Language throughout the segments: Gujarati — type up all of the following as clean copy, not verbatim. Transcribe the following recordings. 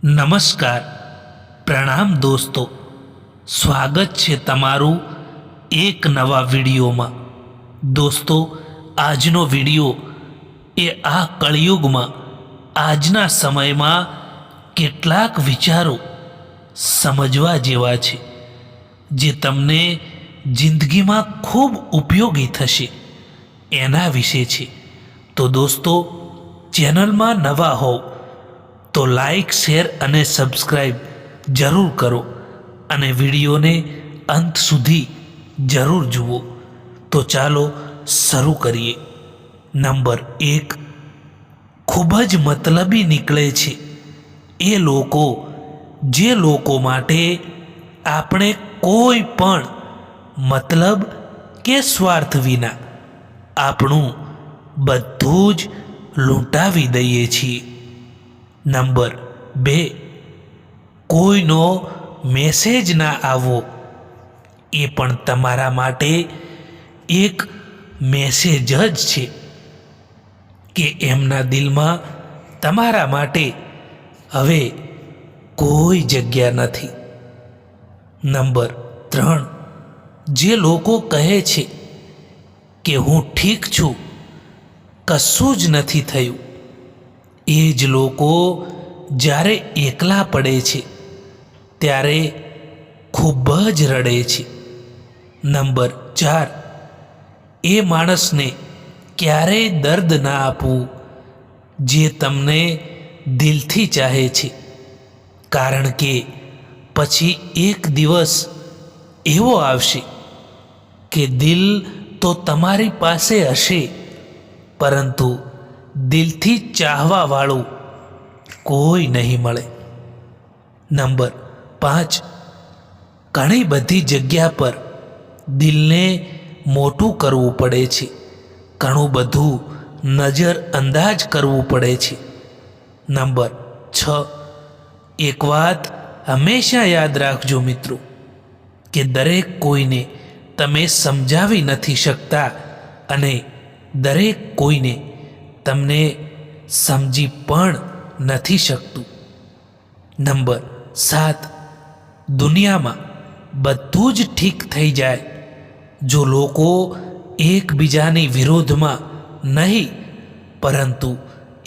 નમસ્કાર, પ્રણામ દોસ્તો. સ્વાગત છે તમારું એક નવા વિડીયોમાં. દોસ્તો, આજનો વિડીયો એ આ કળિયુગમાં આજના સમયમાં કેટલાક વિચારો સમજવા જેવા છે, જે તમને જિંદગીમાં ખૂબ ઉપયોગી થશે એના વિશે છે. તો દોસ્તો, ચેનલમાં નવા હોવ તો લાઈક, શેર અને સબસ્ક્રાઈબ જરૂર કરો અને વિડીયોને અંત સુધી જરૂર જુઓ. તો ચાલો શરૂ કરીએ. નંબર 1, ખૂબ જ મતલબી નીકળે છે એ લોકો જે લોકો માટે આપણે કોઈ પણ મતલબ કે સ્વાર્થ વિના આપણું બધું જ લૂંટાવી દઈએ છીએ. નંબર 2, કોઈનો મેસેજ ના આવવો એ પણ તમારા માટે એક મેસેજ જ છે કે એમના દિલમાં તમારા માટે હવે કોઈ જગ્યા નથી. નંબર 3, જે લોકો કહે છે કે હું ઠીક છું, કશું જ નથી થયું, એ જ લોકો જ્યારે એકલા પડે છે ત્યારે ખૂબ જ રડે છે. નંબર 4, એ માણસને ક્યારેય દર્દ ના આપવું જે તમને દિલથી ચાહે છે, કારણ કે પછી એક દિવસ એવો આવશે કે દિલ તો તમારી પાસે હશે, પરંતુ દિલથી ચાહવા વાળું કોઈ નહીં મળે. નંબર 5, ઘણી બધી જગ્યા પર દિલને મોટું કરવું પડે છે, ઘણું બધું નજર અંદાજ કરવું પડે છે. નંબર 6, એક વાત હંમેશા યાદ રાખજો મિત્રો, કે દરેક કોઈને તમે સમજાવી નથી શકતા અને દરેક કોઈને તમને સમજી પણ નથી શકતું. નંબર 7, દુનિયામાં બધું જ ઠીક થઈ જાય જો લોકો એકબીજાની વિરોધમાં નહીં, પરંતુ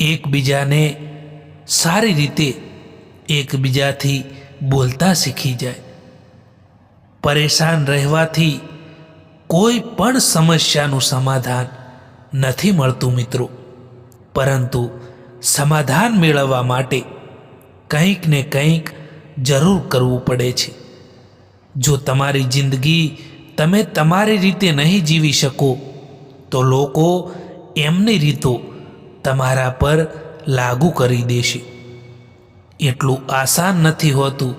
એકબીજાને સારી રીતે એકબીજાથી બોલતા શીખી જાય. પરેશાન રહેવાથી કોઈ પણ સમસ્યાનું સમાધાન નથી મળતું મિત્રો, પરંતુ સમાધાન મેળવવા માટે કંઈક ને કંઈક જરૂર કરવું પડે છે. જો તમારી જિંદગી તમે તમારી રીતે નહીં જીવી શકો તો લોકો એમની રીતો તમારા પર લાગુ કરી દેશે. એટલું આસાન નથી હોતું.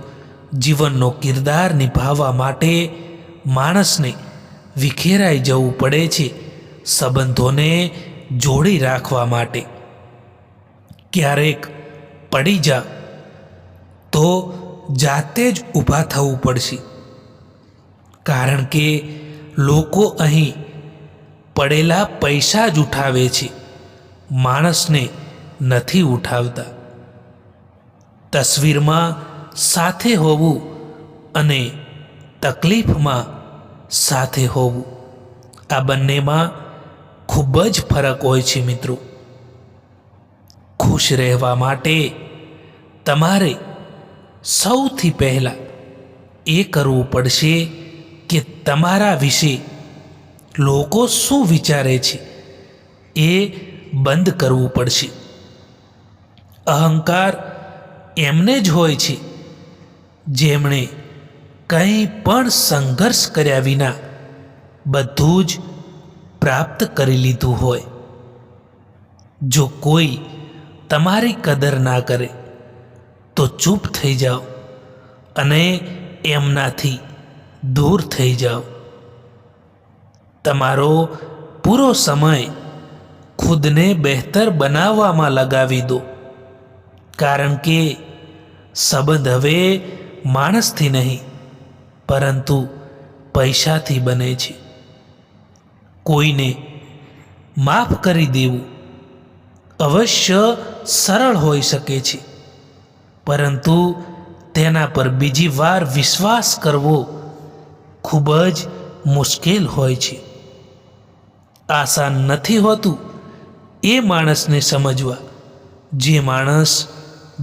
જીવનનો કિરદાર નિભાવવા માટે માણસને વિખેરાઈ જવું પડે છે, સંબંધોને જોડી રાખવા માટે. ક્યારેક પડી જા તો જાતે જ ઊભા થવું પડશે, કારણ કે લોકો અહીં પડેલા પૈસા જ ઉઠાવે છે, માણસને નથી ઉઠાવતા. તસવીરમાં સાથે હોવું અને તકલીફમાં સાથે હોવું, આ બંનેમાં ખૂબ જ ફરક હોય છે મિત્રો. ખુશ રહેવા માટે તમારે સૌથી પહેલાં એ કરવું પડશે કે તમારા વિશે લોકો શું વિચારે છે એ બંધ કરવું પડશે. અહંકાર એમને જ હોય છે જેમણે કંઈ પણ સંઘર્ષ કર્યા વિના બધું જ પ્રાપ્ત કરી લીધું હોય. જો કોઈ તમારી કદર ના કરે તો ચૂપ થઈ જાઓ અને એમનાથી દૂર થઈ જાઓ. તમારો પૂરો સમય ખુદને બહેતર બનાવવામાં લગાવી દો, કારણ કે સંબંધ હવે માણસથી નહીં પરંતુ પૈસાથી બને છે. કોઈને માફ કરી દેવું અવશ્ય સરળ હોઈ શકે છે, પરંતુ તેના પર બીજી વાર વિશ્વાસ કરવો ખૂબ જ મુશ્કેલ હોય છે. આસાન નથી હોતું એ માણસને સમજવા જે માણસ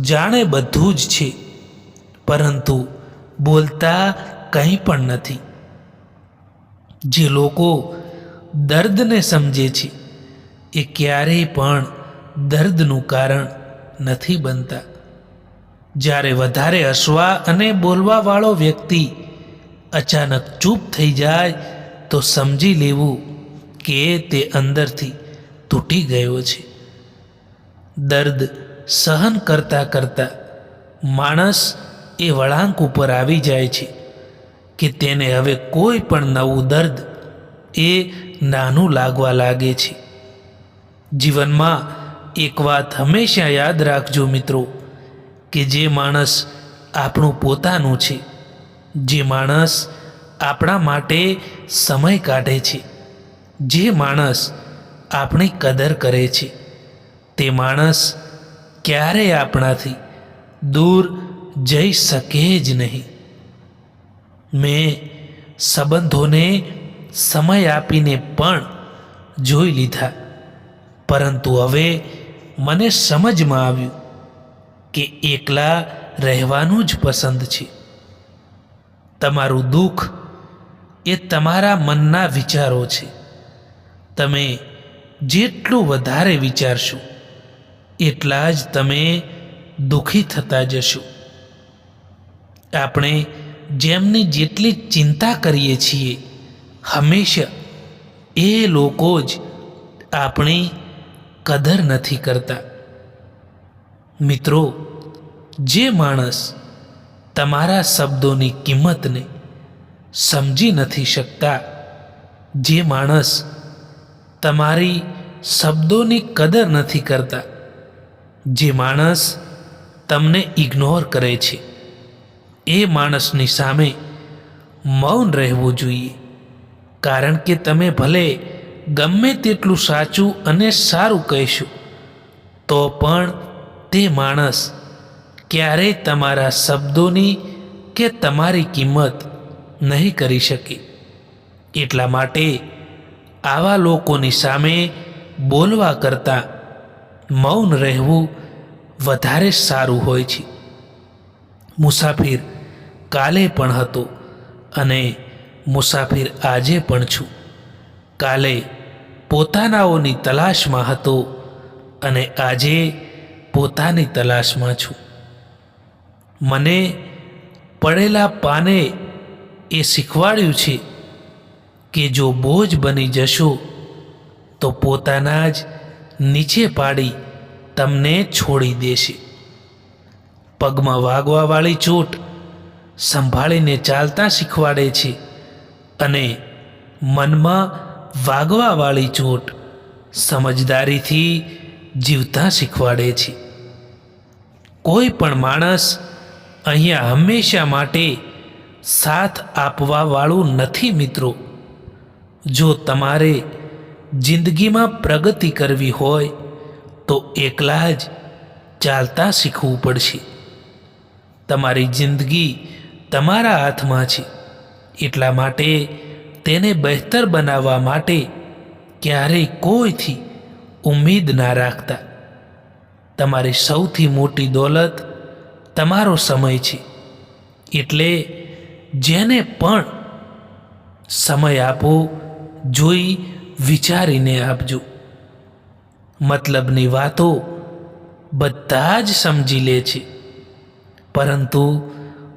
જાણે બધું જ છે પરંતુ બોલતા કંઈ પણ નથી. જે લોકો દર્દને સમજે છે એ ક્યારેય પણ દર્દનું કારણ નથી બનતા. જ્યારે વધારે હસવા અને બોલવાવાળો વ્યક્તિ અચાનક ચૂપ થઈ જાય તો સમજી લેવું કે તે અંદરથી તૂટી ગયો છે. દર્દ સહન કરતાં કરતાં માણસ એ વળાંક ઉપર આવી જાય છે કે તેને હવે કોઈ પણ નવું દર્દ એ નાનું લાગવા લાગે છે. જીવનમાં એક વાત હંમેશા યાદ રાખજો મિત્રો, કે જે માણસ આપણું પોતાનું છે, જે માણસ આપણા માટે સમય કાઢે છે, જે માણસ આપણી કદર કરે છે, તે માણસ ક્યારેય આપણાથી દૂર જઈ શકે જ નહીં. મેં સંબંધોને સમય આપીને પણ જોઈ લીધા, પરંતુ હવે મને સમજમાં આવ્યું કે એકલા રહેવાનું જ પસંદ છે. તમારું દુઃખ એ તમારા મનના વિચારો છે. તમે જેટલું વધારે વિચારશો એટલા જ તમે દુઃખી થતા જશો. આપણે જેમની જેટલી ચિંતા કરીએ છીએ હંમેશા એ લોકો જ આપણી કદર નથી કરતા. મિત્રો, જે માણસ તમારા શબ્દોની કિંમતને સમજી નથી શકતા, જે માણસ તમારી શબ્દોની કદર નથી કરતા, જે માણસ તમને ઇગ્નોર કરે છે, એ માણસની સામે મૌન રહેવું જોઈએ. કારણ કે તમે ભલે ગમે તેટલું સાચું અને સારું કહેશો તો પણ તે માણસ ક્યારેય તમારા શબ્દોની કે તમારી કિંમત નહીં કરી શકે. એટલા માટે આવા લોકોની સામે બોલવા કરતાં મૌન રહેવું વધારે સારું હોય છે. મુસાફિર કાલે પણ હતો અને મુસાફિર આજે પણ છું. કાલે પોતાનાઓની તલાશમાં હતો અને આજે પોતાની તલાશમાં છું. મને પડેલા પાને એ શીખવાડ્યું છે કે જો બોજ બની જશો તો પોતાના જ નીચે પાડી તમને છોડી દેશે. પગમાં વાગવાવાળી ચોટ સંભાળીને ચાલતા શીખવાડે છે અને મનમાં વાગવાવાળી ચોટ સમજદારીથી જીવતા શીખવાડે છે. કોઈ પણ માણસ અહીંયા હંમેશા માટે સાથ આપવાવાળું નથી મિત્રો. જો તમારે જિંદગીમાં પ્રગતિ કરવી હોય તો એકલા જ ચાલતા શીખવું પડશે. તમારી જિંદગી તમારા હાથમાં છે, એટલા માટે તેને બહેતર બનાવવા માટે ક્યારેય કોઈથી ઉમ્મીદ ના રાખતા. તમારી સૌથી મોટી દોલત તમારો સમય છે, એટલે જેને પણ સમય આપો જોઈ વિચારીને આપજો. મતલબની વાતો બધા જ સમજી લે છે, પરંતુ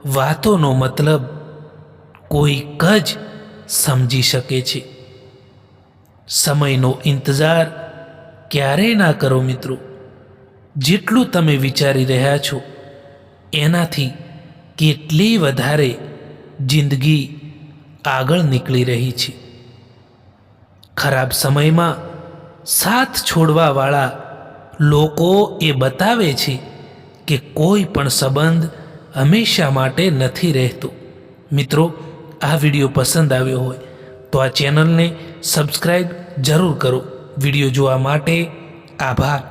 વાતોનો મતલબ કોઈક જ સમજી શકે છે. સમયનો ઇંતજાર ક્યારેય ના કરો મિત્રો. જેટલું તમે વિચારી રહ્યા છો એનાથી કેટલી વધારે જિંદગી આગળ નીકળી રહી છે. ખરાબ સમયમાં સાથ છોડવાવાળા લોકો એ બતાવે છે કે કોઈ પણ સંબંધ હંમેશા માટે નથી રહેતો. મિત્રો, આ વિડીયો પસંદ આવ્યો હોય તો આ ચેનલને સબસ્ક્રાઈબ જરૂર કરો. વિડીયો જોવા માટે આભાર.